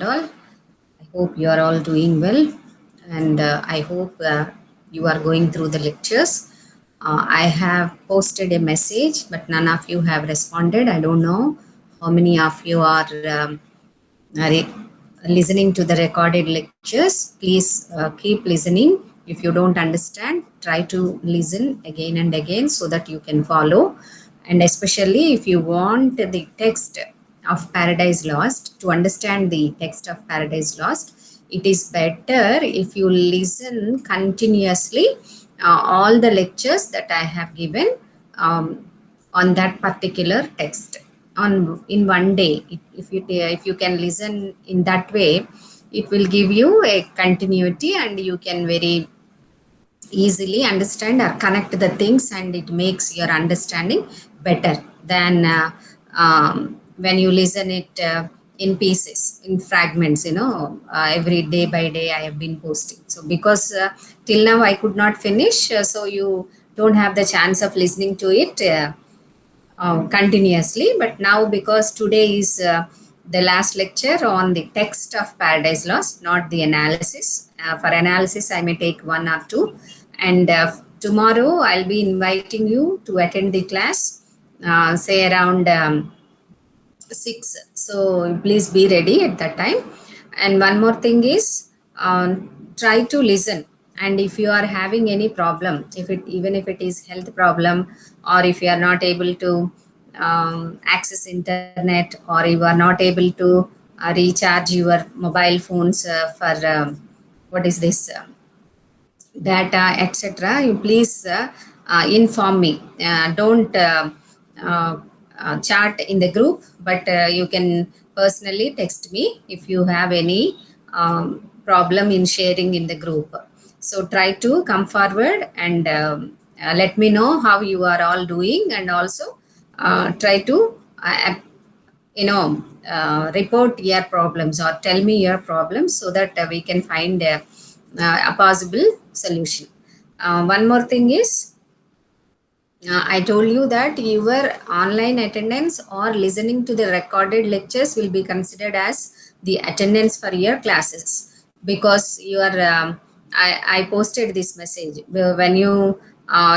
and all. I hope you are all doing well, and I hope you are going through the lectures. I have posted a message, but none of you have responded. I don't know how many of you are listening to the recorded lectures. Please keep listening. If you don't understand, try to listen again and again so that you can follow. And especially if you want the text of Paradise Lost, to understand the text of Paradise Lost, it is better if you listen continuously all the lectures that I have given um, on that particular text on in one day. If you can listen in that way, it will give you a continuity, and you can very easily understand or connect the things, and it makes your understanding better than when you listen it in pieces, in fragments. Every day by day I have been posting. So because till now I could not finish, so you don't have the chance of listening to it continuously. But now, because today is the last lecture on the text of Paradise Lost, not the analysis. For analysis, I may take one or two. And tomorrow, I'll be inviting you to attend the class, say around 6. So please be ready at that time. And one more thing is, try to listen. And if you are having any problem, even if it is health problem, or if you are not able to access internet, or you are not able to recharge your mobile phones for what is this data, etc., you please inform me. Don't chat in the group, but you can personally text me if you have any problem in sharing in the group. So try to come forward and let me know how you are all doing, and also try to report your problems or tell me your problems, so that we can find a possible solution. One more thing is, I told you that your online attendance or listening to the recorded lectures will be considered as the attendance for your classes, because you are I posted this message. When you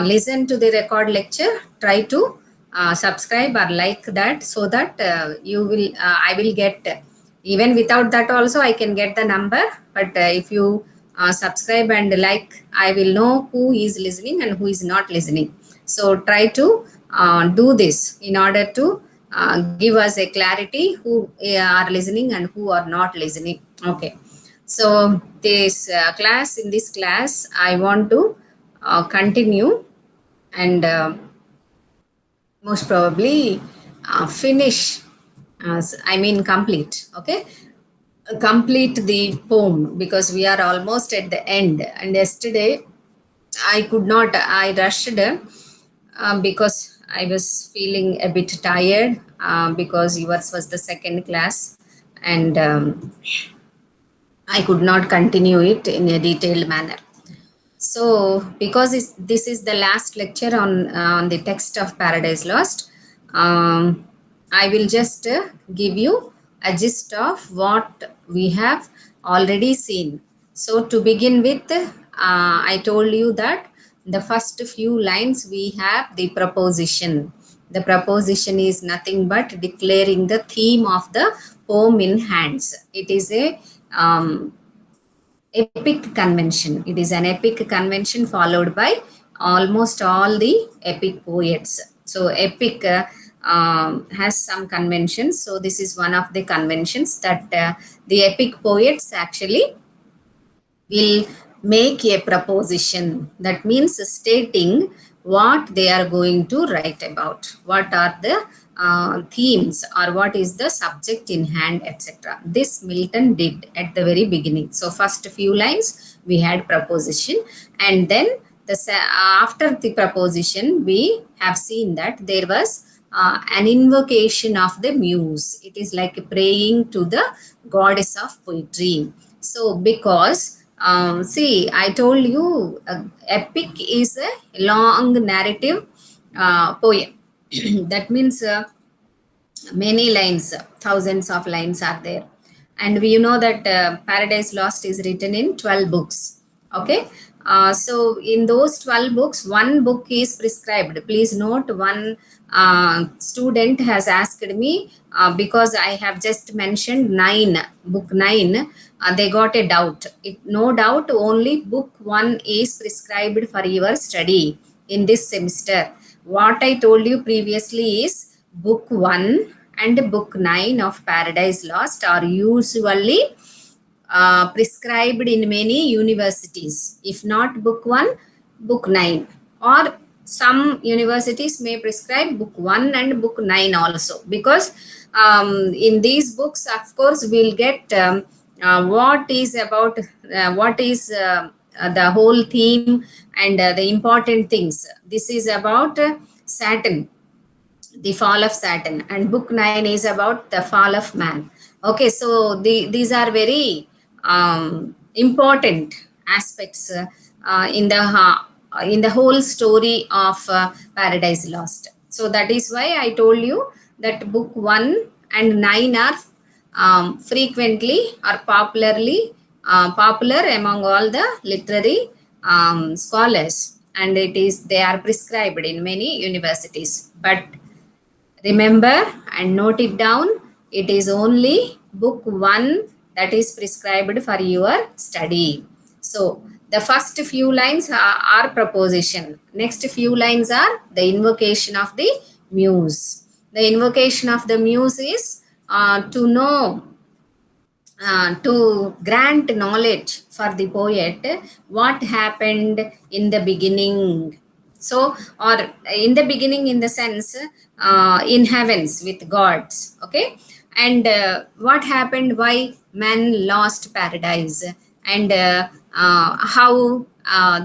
listen to the record lecture, try to subscribe or like that, so that I will get, even without that also I can get the number. But if you subscribe and like, I will know who is listening and who is not listening. So try to do this in order to give us a clarity who are listening and who are not listening. Okay. So in this class, I want to continue and most probably finish, complete. Okay. Complete the poem, because we are almost at the end. And yesterday I could not, I rushed because I was feeling a bit tired, because yours was the second class, and I could not continue it in a detailed manner. So, because this is the last lecture on the text of Paradise Lost, I will just give you a gist of what we have already seen. So, to begin with, I told you that the first few lines we have the proposition. The proposition is nothing but declaring the theme of the poem in hands. It is a epic convention. It is an epic convention followed by almost all the epic poets. So epic has some conventions. So this is one of the conventions that the epic poets actually will make a proposition. That means stating what they are going to write about, what are the themes, or what is the subject in hand, etc. This Milton did at the very beginning. So first few lines we had proposition, and then after the proposition we have seen that there was an invocation of the muse. It is like praying to the goddess of poetry. So because see, I told you epic is a long narrative poem. That means many lines, thousands of lines are there. And we know that Paradise Lost is written in 12 books. Okay. So in those 12 books, one book is prescribed. Please note, one student has asked me, because I have just mentioned 9, book 9, they got a doubt. No doubt, only book 1 is prescribed for your study in this semester. What I told you previously is book 1 and book 9 of Paradise Lost are usually prescribed in many universities. If not book 1, book 9. Or some universities may prescribe book 1 and book 9 also. Because in these books, of course, we'll get what is about, what is the whole theme and the important things. This is about Saturn, the fall of Saturn, and book 9 is about the fall of man. Okay, so these are very important aspects in the whole story of Paradise Lost. So that is why I told you that book 1 and 9 are frequently or popular among all the literary scholars, and they are prescribed in many universities. But remember and note it down, it is only book 1 that is prescribed for your study. So the first few lines are proposition. Next few lines are the invocation of the muse. The invocation of the muse is to know, to grant knowledge for the poet what happened in the beginning. So, or in the beginning, in the sense, in heavens with gods. Okay. And what happened, why man lost paradise, and how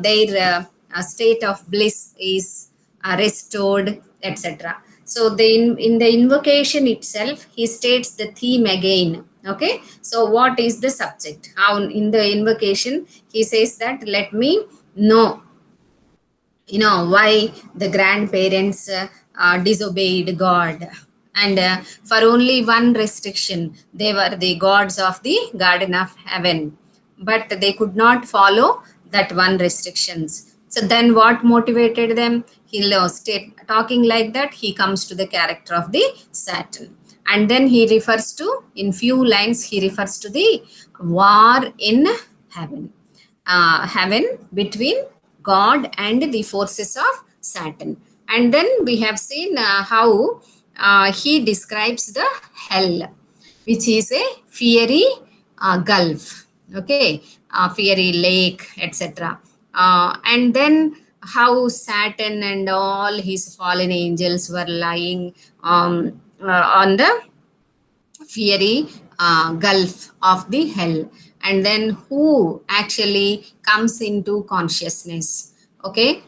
their state of bliss is restored, etc. So in the invocation itself, he states the theme again. Okay. So what is the subject? How in the invocation he says that, let me know, why the grandparents disobeyed God, and for only one restriction, they were the gods of the garden of heaven, but they could not follow that one restrictions. So then what motivated them? He lost it. Talking like that, he comes to the character of the Saturn, and then he refers to, in few lines, he refers to the war in heaven, heaven between God and the forces of Saturn. And then we have seen how he describes the hell, which is a fiery gulf, okay, fiery lake, etc. And then how Saturn and all his fallen angels were lying on the fiery gulf of the hell, and then who actually comes into consciousness. Okay.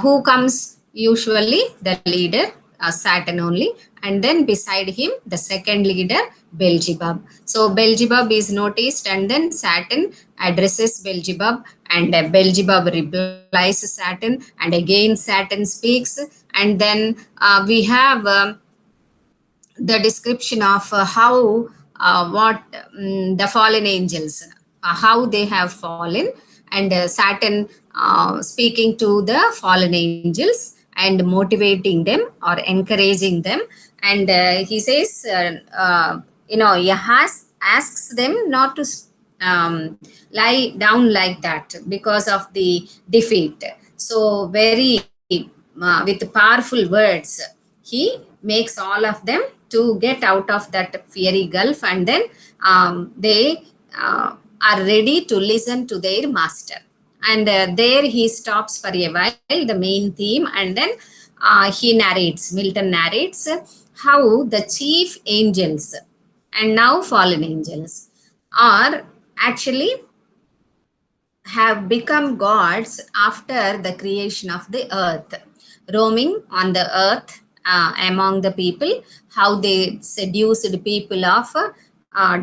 Who comes? Usually the leader, Saturn only, and then beside him the second leader, Beelzebub. So Beelzebub is noticed, and then Saturn addresses Beelzebub, and Beelzebub replies Saturn, and again Saturn speaks. And then we have the description of how what the fallen angels, how they have fallen, and Saturn speaking to the fallen angels and motivating them or encouraging them. And he says, he asks them not to lie down like that because of the defeat. So very with powerful words, he makes all of them to get out of that fiery gulf, and then they are ready to listen to their master. And there he stops for a while, the main theme, and then Milton narrates how the chief angels and now fallen angels are actually have become gods after the creation of the earth, roaming on the earth among the people, how they seduced people of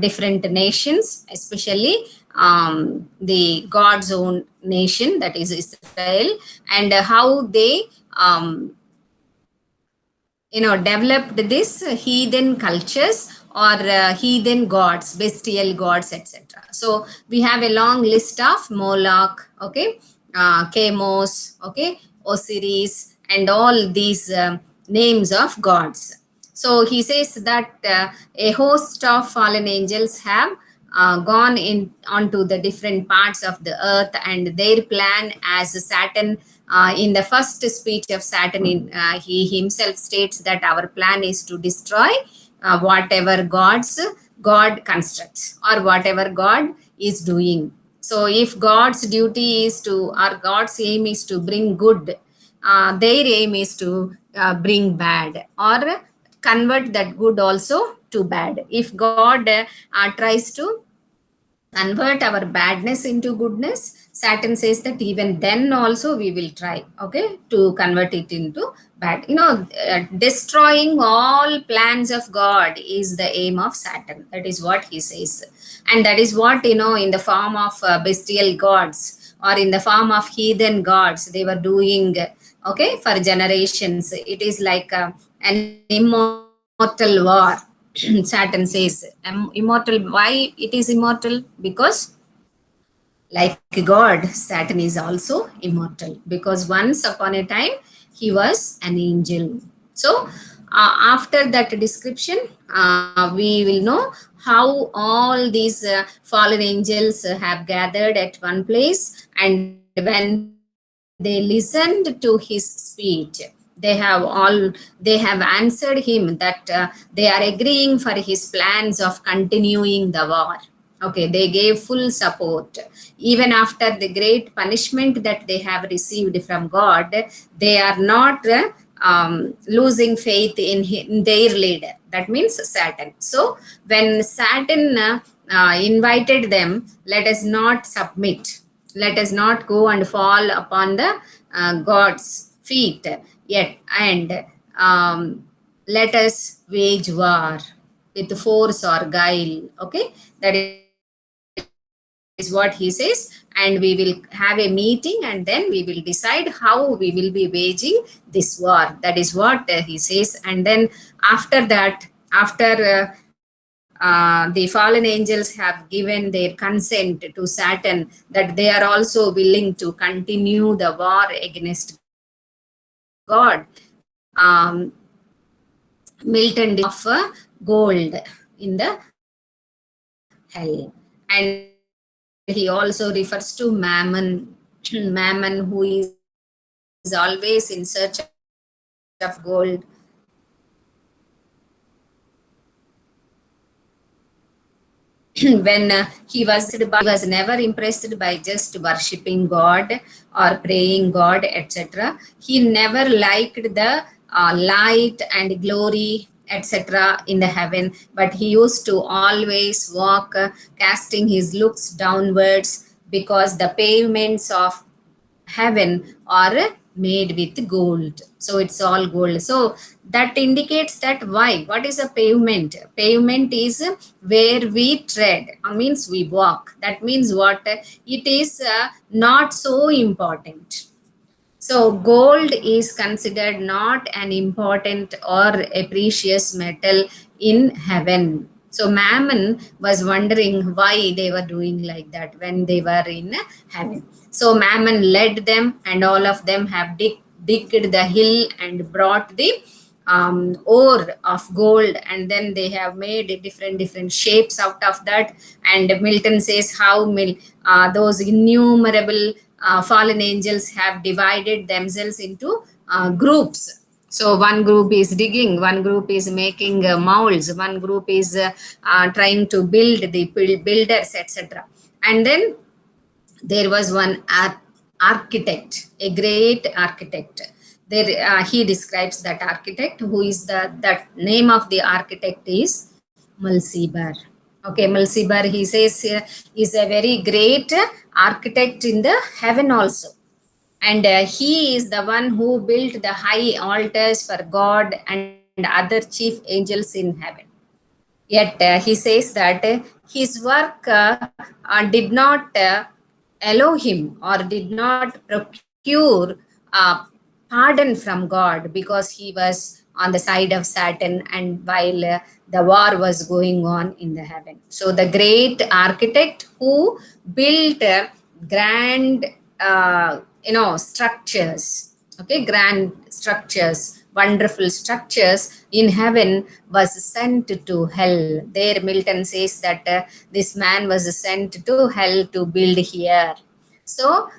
different nations, especially the God's own nation, that is Israel, and how they developed this heathen cultures or heathen gods, bestial gods, etc. So we have a long list of Moloch, okay, Chemos, okay, Osiris, and all these names of gods. So he says that a host of fallen angels have gone in onto the different parts of the earth, and their plan, as Saturn, in the first speech of Saturn, he himself states that our plan is to destroy whatever gods God constructs, or whatever God is doing. So if God's duty is to, or God's aim is to bring good, their aim is to bring bad, or convert that good also to bad. If God tries to convert our badness into goodness, Saturn says that even then also we will try, okay, to convert it into bad. Destroying all plans of God is the aim of Saturn. That is what he says. And that is what, in the form of bestial gods, or in the form of heathen gods, they were doing, okay, for generations. It is like an immortal war. Saturn says immortal. Why it is immortal? Because like God, Saturn is also immortal, because once upon a time he was an angel. So, after that description, we will know how all these fallen angels have gathered at one place, and when they listened to his speech, they have answered him that they are agreeing for his plans of continuing the war. Okay, they gave full support. Even after the great punishment that they have received from God, they are not losing faith in their leader. That means Saturn. So when Saturn invited them, let us not submit. Let us not go and fall upon the God's feet yet, and let us wage war with force or guile. Okay, that is what he says. And we will have a meeting, and then we will decide how we will be waging this war. That is what he says. And then after that, the fallen angels have given their consent to Saturn, that they are also willing to continue the war against God. Milton describes gold in the hell. And he also refers to Mammon, Mammon, who is always in search of gold. When he was never impressed by just worshipping God or praying God, etc. He never liked the light and glory, etc. in the heaven, but he used to always walk, casting his looks downwards, because the pavements of heaven are made with gold. So it's all gold. So that indicates that why, what is a pavement? Pavement is where we tread, means we walk. That means what, it is not so important. So gold is considered not an important or a precious metal in heaven. So Mammon was wondering why they were doing like that when they were in heaven. So Mammon led them, and all of them have digged the hill and brought the ore of gold, and then they have made different shapes out of that. And Milton says how those innumerable fallen angels have divided themselves into groups. So one group is digging, one group is making molds, one group is trying to build the builders, etc. And then there was one architect, a great architect. There, he describes that architect, who is that name of the architect is Mulciber. Okay, Mulciber, he says, is a very great architect in the heaven also. And he is the one who built the high altars for God and other chief angels in heaven. Yet he says that his work did not allow him, or did not procure pardon from God, because he was on the side of Saturn. And while the war was going on in the heaven. So the great architect who built grand, structures, okay, grand structures, wonderful structures in heaven, was sent to hell. There, Milton says that this man was sent to hell to build here. So,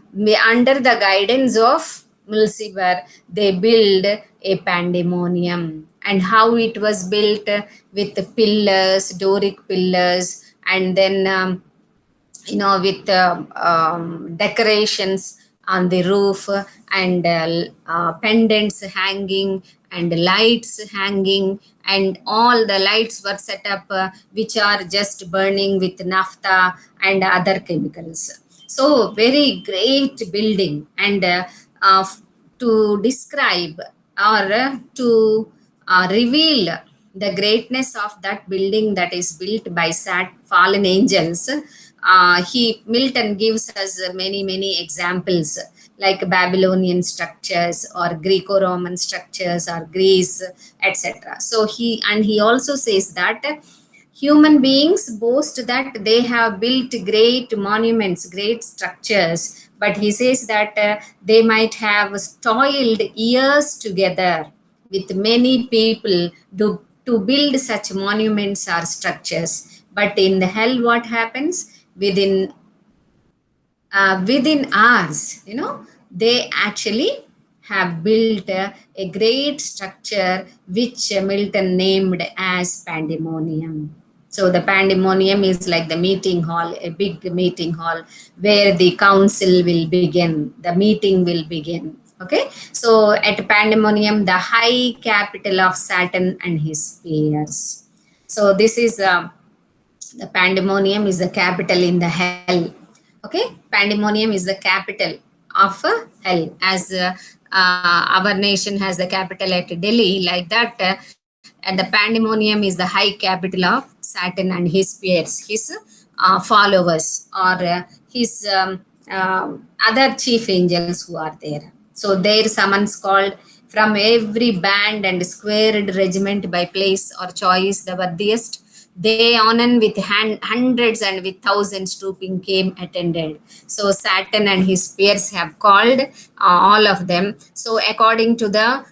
under the guidance of Mulciber, they build a pandemonium. And how it was built, with the pillars, Doric pillars, and then with decorations on the roof, and pendants hanging, and lights hanging, and all the lights were set up, which are just burning with naphtha and other chemicals. So very great building. And uh, to describe, or to reveal the greatness of that building that is built by fallen angels, he Milton gives us many examples, like Babylonian structures, or Greco-Roman structures, or Greece, etc. So he also says that human beings boast that they have built great monuments, great structures, but he says that they might have toiled years together with many people to build such monuments or structures. But in the hell, what happens? Within hours, they actually have built a great structure, which Milton named as Pandemonium. So the Pandemonium is like the meeting hall, a big meeting hall, where the council will begin, the meeting will begin. Okay, so at Pandemonium, the high capital of Saturn and his peers. So this is the Pandemonium is the capital in the hell. Okay, Pandemonium is the capital of hell, as our nation has the capital at Delhi, like that. And the Pandemonium is the high capital of Saturn and his peers, his followers, or his other chief angels who are there. So there summons called from every band and squared regiment by place or choice the worthiest. They on and with hundreds and with thousands trooping came attended. So Saturn and his peers have called all of them. So according to the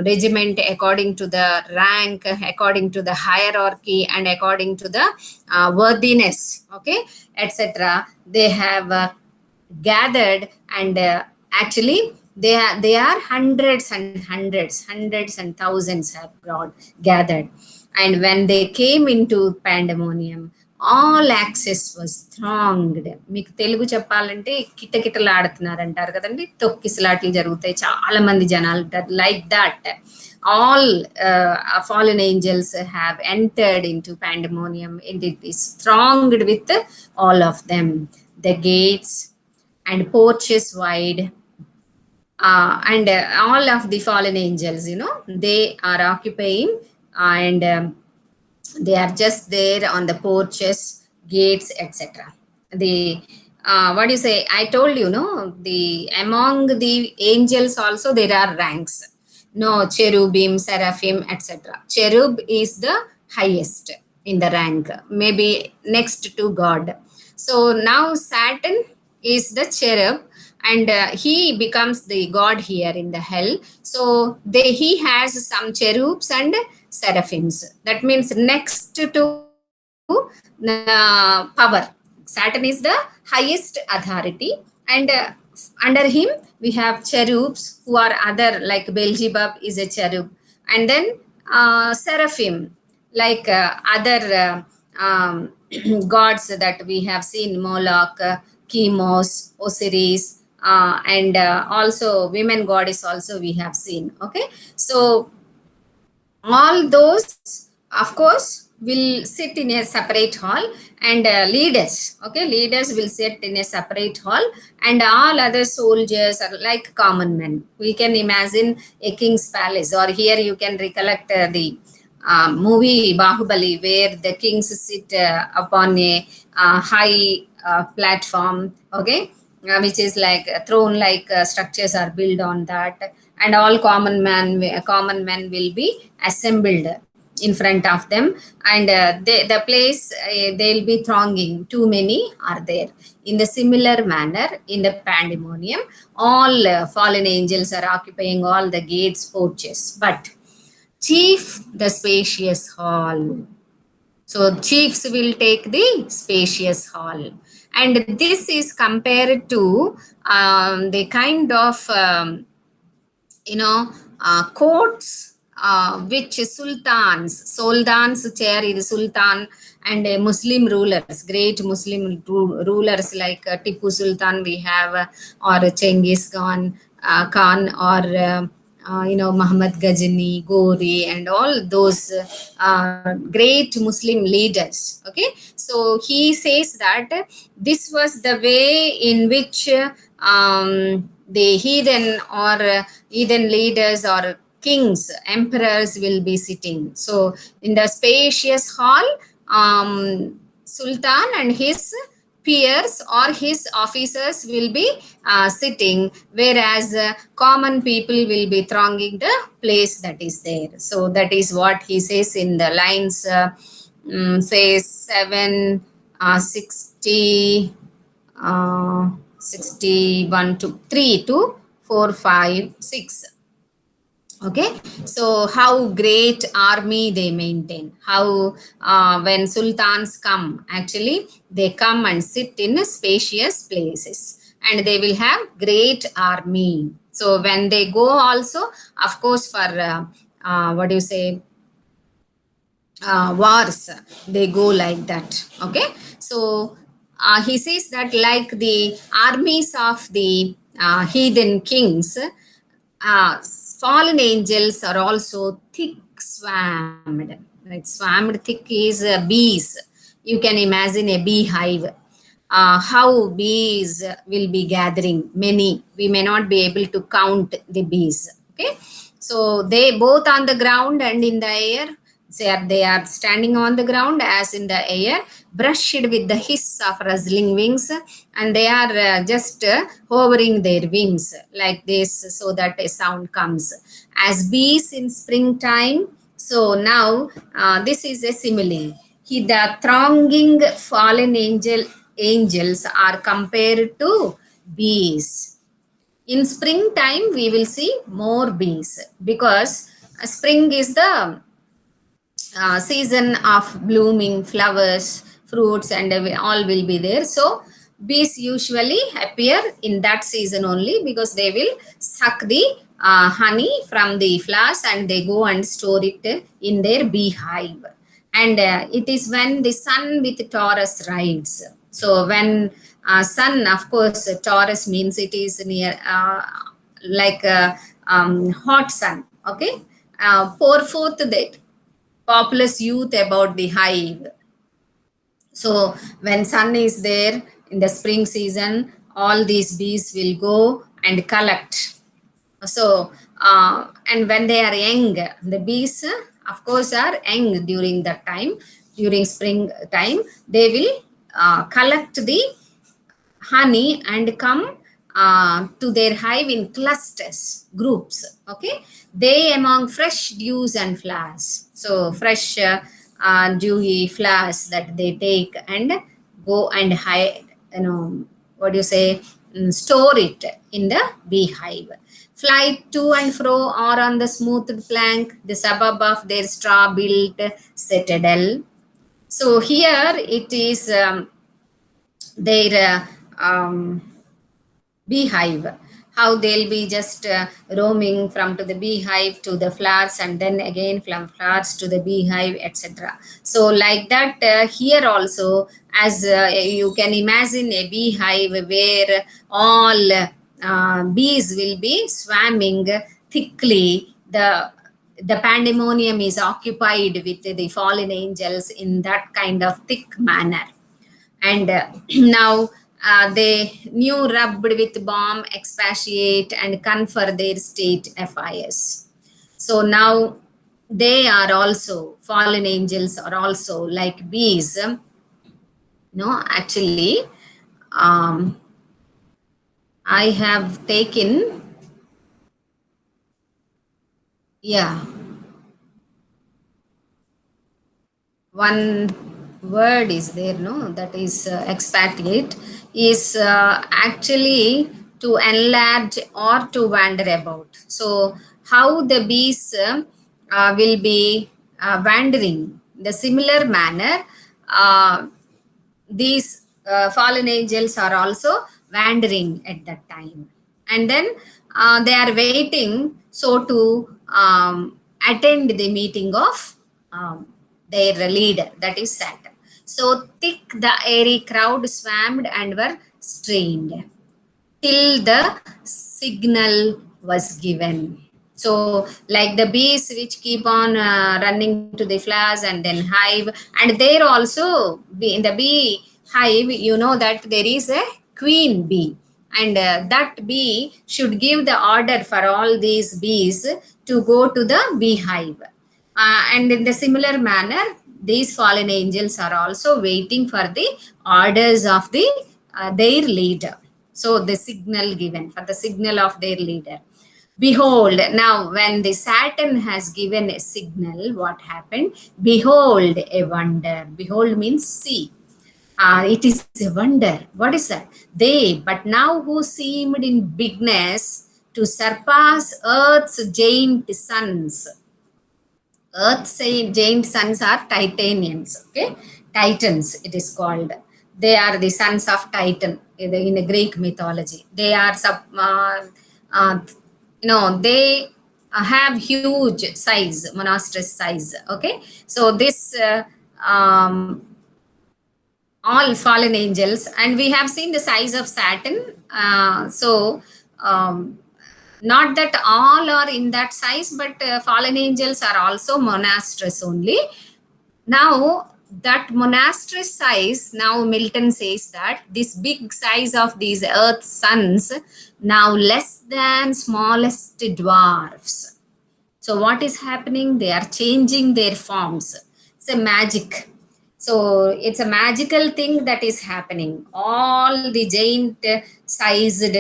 regiment, according to the rank, according to the hierarchy, and according to the worthiness, okay, etc., they have gathered. And actually they are hundreds and thousands have gathered. And when they came into Pandemonium, all access was thronged. మీకు తెలుగు చెప్పాలంటే కిటకిటలాడుతున్నారంటారు కదండి, తొక్కిసలాట్లు జరుగుతాయి, చాలా మంది జనాలు ఉంటారు, like that. All fallen angels have entered into Pandemonium, and it is thronged with all of them. The gates and porches wide, and all of the fallen angels, they are occupying, and they are just there on the porches, gates, etc. The what do you say? I told you, no, the among the angels also there are ranks. No, cherubim, seraphim, etc. Cherub is the highest in the rank, maybe next to God. So now Saturn is the cherub, and he becomes the god here in the hell. So he has some cherubs and seraphims. That means next to power. Saturn is the highest authority, and under him we have cherubs who are other, like Beelzebub is a cherub, and then seraphim, like other gods that we have seen: Moloch, Chemos, Osiris, and also women goddess also we have seen. Okay, so all those, of course, will sit in a separate hall, and leaders will sit in a separate hall, and all other soldiers are like common men. We can imagine a king's palace, or here you can recollect the movie Bahubali, where the kings sit upon a high platform, okay, which is like a throne like structures are built on that, and all common men will be assembled in front of them, and the place they'll be thronging, too many are there. In the similar manner, in the pandemonium, all fallen angels are occupying all the gates, porches, but chief the spacious hall. So chiefs will take the spacious hall. And this is compared to the kind of you know, courts which sultans chair is sultan, and Muslim rulers, great Muslim rulers like Tipu Sultan we have, or Chengiz Khan, or Muhammad Ghazani, Gori, and all those great Muslim leaders. Okay, so he says that this was the way in which the heathen or heathen leaders or kings, emperors will be sitting. So in the spacious hall, Sultan and his peers or his officers will be sitting, whereas common people will be thronging the place that is there. So that is what he says in the lines, says 7, 60, 61 to 3 to 4, 5, 6. Okay, so how great army they maintain, how when sultans come, actually they come and sit in spacious places, and they will have great army. So when they go also, of course, for what do you say, wars, they go like that. Okay, so he says that like the armies of the heathen kings, uh, fallen angels are also thick swarmed. Right, swarmed, thick is bees. You can imagine a beehive. How bees will be gathering, many. We may not be able to count the bees. Okay, so they both on the ground and in the air. They are standing on the ground as in the air, brushed with the hiss of rustling wings, and they are just hovering their wings like this, so that a sound comes as bees in springtime. So now this is a simile. The thronging fallen angels are compared to bees. In springtime, we will see more bees, because spring is the season of blooming flowers, fruits, and all will be there. So bees usually appear in that season only, because they will suck the honey from the flowers, and they go and store it in their beehive. And it is when the sun with Taurus rides. So when sun, of course, Taurus means it is near like a hot sun. Okay, pour forth that populous youth about the hive. So when sun is there in the spring season, all these bees will go and collect. So and when they are young, the bees, of course, are young during that time. During spring time, they will collect the honey and come to their hive in clusters, groups. Okay, they among fresh dews and flowers. So fresh dewy flowers that they take and go and hide. What do you say? Store it in the beehive. Fly to and fro or on the smooth plank, the suburb of their straw-built citadel. So here it is. Their beehive, how they'll be just roaming from to the beehive to the flowers, and then again from flowers to the beehive, etc. So like that, here also, as you can imagine a beehive where all bees will be swarming thickly. The pandemonium is occupied with the fallen angels in that kind of thick manner. And now they new rubbed with balm expatiate and confer their state affairs. So now they are also, fallen angels are also like bees. No, actually, um, I have taken, yeah, one word is there, no, that is expatriate is actually to enlarge or to wander about. So how the bees will be wandering the similar manner, uh, these fallen angels are also wandering at that time. And then they are waiting so to attend the meeting of um, their leader, that is Saturn. So thick the airy crowd swarmed and were strained till the signal was given. So like the bees which keep on running to the flowers and then hive, and there also in the bee hive, you know that there is a queen bee, and that bee should give the order for all these bees to go to the beehive. And in the similar manner, these fallen angels are also waiting for the orders of their leader. So the signal given for the signal of their leader. Behold, now when the Saturn has given a signal, what happened? Behold, a wonder. Behold means see. It is a wonder. What is that? They, but now who seemed in bigness to surpass Earth's giant sons. Earth's giant sons are Titanians, okay? Titans, it is called. They are the sons of Titan in a Greek mythology. They are, uh, they have huge size, monstrous size, okay? So this, all fallen angels, and we have seen the size of Saturn. So, um, not that all are in that size, but fallen angels are also monstrous only. Now that monstrous size, now Milton says that this big size of these earth suns, now less than smallest dwarfs. So what is happening? They are changing their forms. It's a magic. So it's a magical thing that is happening. All the giant sized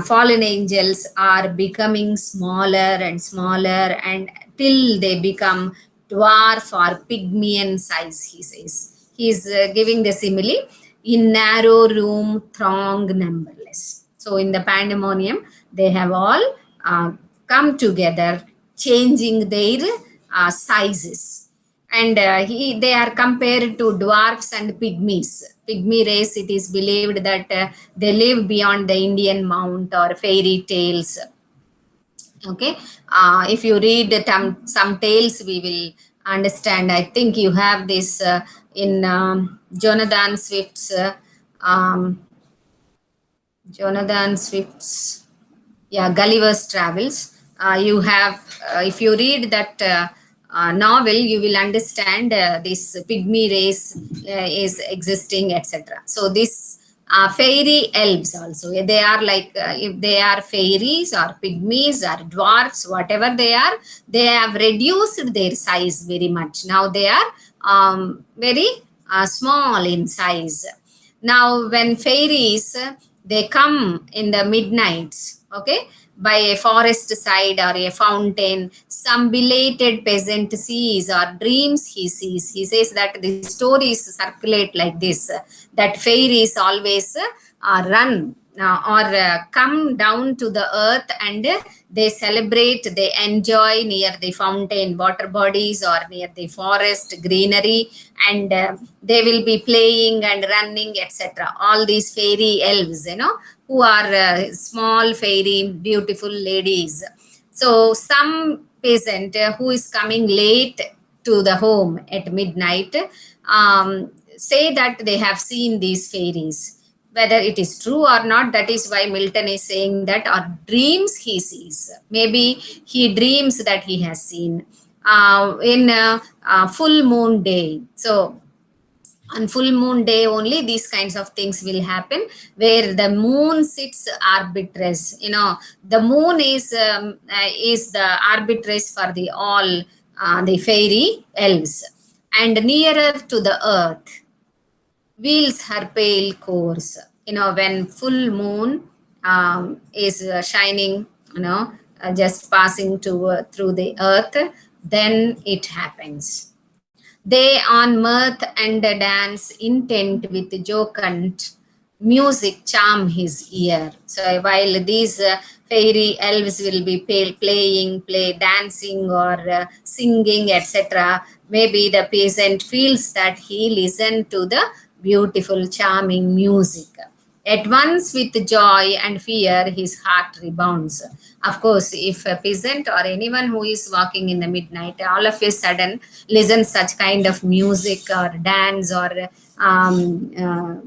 fallen angels are becoming smaller and smaller, and till they become dwarf or pygmean size, he says. He is giving the simile, in narrow room throng numberless. So in the pandemonium, they have all come together, changing their sizes. And they are compared to dwarfs and pygmies. Pygmy race, it is believed that they live beyond the Indian mount or fairy tales. Okay, if you read some tales, we will understand. I think you have this in Jonathan Swift's Jonathan Swift's, yeah, Gulliver's Travels. You have, if you read that novel, you will understand this pygmy race is existing, etc. So this fairy elves also, they are like, if they are fairies or pygmies or dwarfs, whatever they have reduced their size very much. Now they are very small in size. Now when fairies, they come in the midnights, okay, by a forest side or a fountain, some belated peasant sees or dreams he sees. He says that the stories circulate like this, that fairies always run or come down to the earth, and they celebrate, they enjoy near the fountain water bodies or near the forest greenery, and they will be playing and running, etc. All these fairy elves, who are small fairy beautiful ladies. So some peasant who is coming late to the home at midnight say that they have seen these fairies. Whether it is true or not, that is why Milton is saying that, or dreams he sees. Maybe he dreams that he has seen in full moon day. So on full moon day only these kinds of things will happen, where the moon sits arbitress. The moon is the arbitress for the all the fairy elves, and nearer to the earth wheels her pale course. When full moon is shining, just passing through the earth, then it happens. They on mirth and dance intent with jocund music charm his ear. So while these fairy elves will be play dancing or singing, etc., maybe the peasant feels that he listened to the beautiful, charming music. At once, with joy and fear, his heart rebounds. Of course, if a peasant or anyone who is walking in the midnight, all of a sudden listens such kind of music or dance or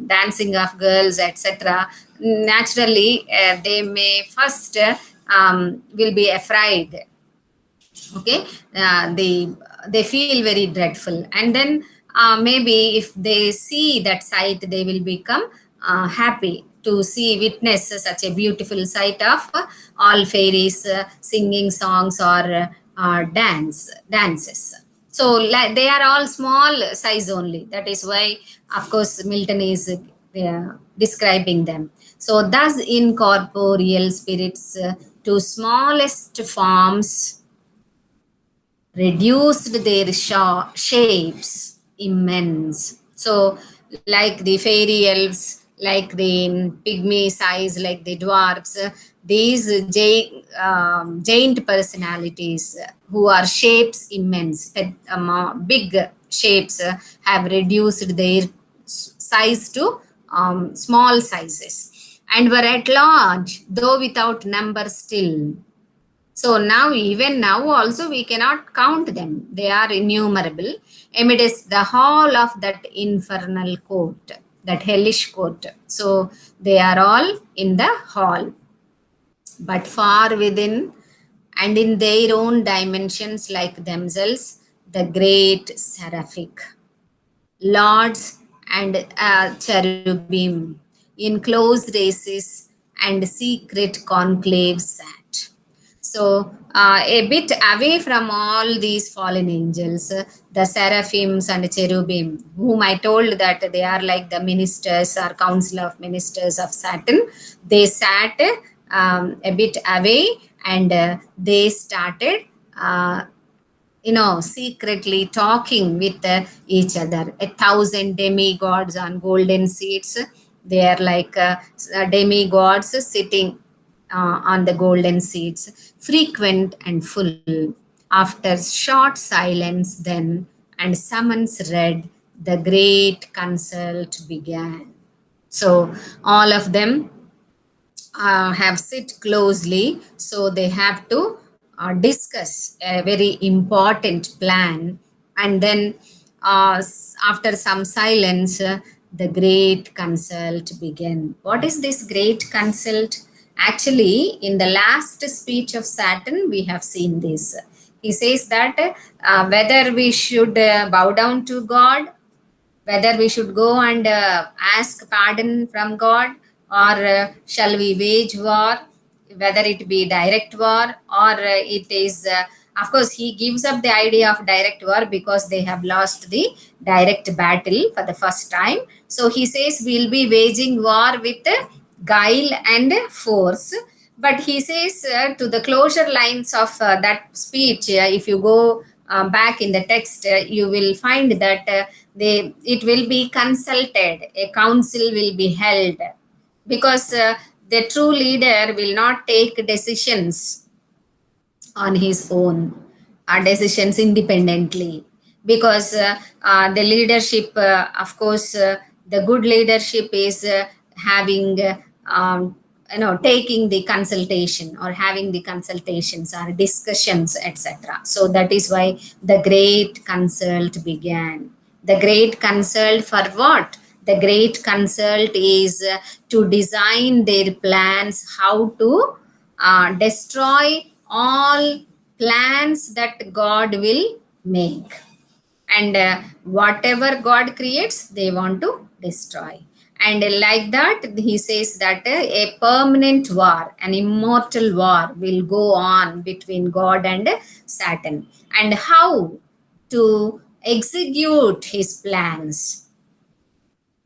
dancing of girls, etc., naturally they may first will be afraid. Okay, they feel very dreadful, and then maybe if they see that sight, they will become happy to see witness such a beautiful sight of all fairies singing songs or dances. So they are all small size only. That is why, of course, Milton is describing them. So thus incorporeal spirits to smallest forms reduced their shapes immense. So like the fairy elves, like the pygmy size, like the dwarfs, these giant personalities who are shapes immense, big shapes, have reduced their size to small sizes, and were at large though without number still. So now, even now also, we cannot count them. They are innumerable amidst the hall of that infernal court, that hellish court. So they are all in the hall, but far within and in their own dimensions, like themselves, the great seraphic lords and cherubim in close races and secret conclaves sat. So, a bit away from all these fallen angels, the seraphims and cherubim, whom I told that they are like the ministers or council of ministers of Saturn, they sat a bit away, and they started secretly talking with each other. 1,000 demigods on golden seats. They are like demigods sitting on the golden seats, frequent and full. After short silence, then, and summons read, the great consult began. So all of them have sit closely, so they have to discuss a very important plan, and then after some silence, the great consult began. What is this great consult? Actually, in the last speech of Saturn, we have seen this. He says that whether we should bow down to God, whether we should go and ask pardon from God, or shall we wage war, whether it be direct war, or it is, of course, he gives up the idea of direct war because they have lost the direct battle for the first time. So he says we'll be waging war with guile and force. But he says to the closure lines of that speech, if you go back in the text, you will find that it will be consulted, a council will be held, because the true leader will not take decisions on his own, decisions independently, because the leadership, of course, the good leadership is having taking the consultation or having the consultations or discussions, etc. So that is why the great consult began. The great consult for what? The great consult is to design their plans, how to destroy all plans that God will make. And whatever God creates, they want to destroy. And like that, he says that a permanent war, an immortal war will go on between God and Satan. And how to execute his plans,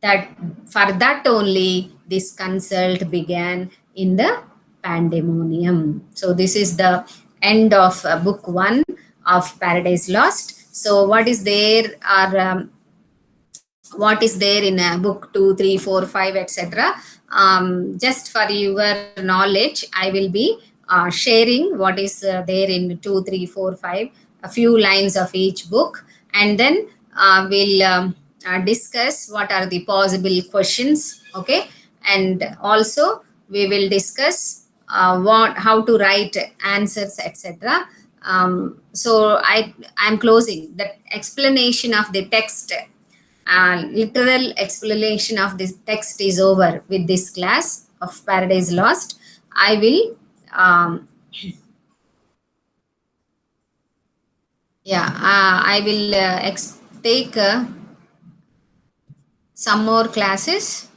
that for that only this consult began in the Pandemonium. So this is the end of book 1 of Paradise Lost. So what is there are what is there in book 2, 3, 4, 5, etc. Just for your knowledge, I will be sharing what is there in 2, 3, 4, 5, a few lines of each book, and then we'll discuss what are the possible questions. Okay, and also we will discuss what how to write answers, etc. So I'm closing the explanation of the text. Literal explanation of this text is over with this class of Paradise Lost. I will, I will take some more classes.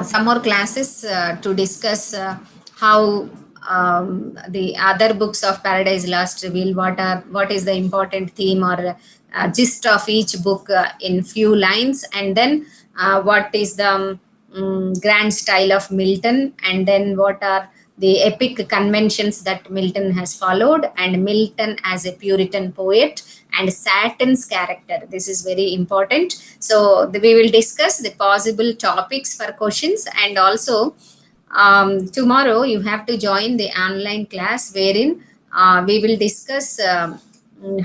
Some more classes to discuss how the other books of Paradise Lost reveal what is the important theme or gist of each book in few lines, and then what is the grand style of Milton, and then what are the epic conventions that Milton has followed, and Milton as a Puritan poet, and Saturn's character. This is very important. So we will discuss the possible topics for questions, and also tomorrow you have to join the online class wherein we will discuss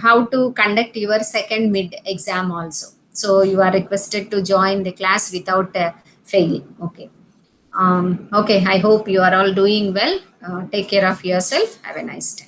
how to conduct your second mid exam also. So you are requested to join the class without failing. Okay. Okay. I hope you are all doing well. Take care of yourself. Have a nice day.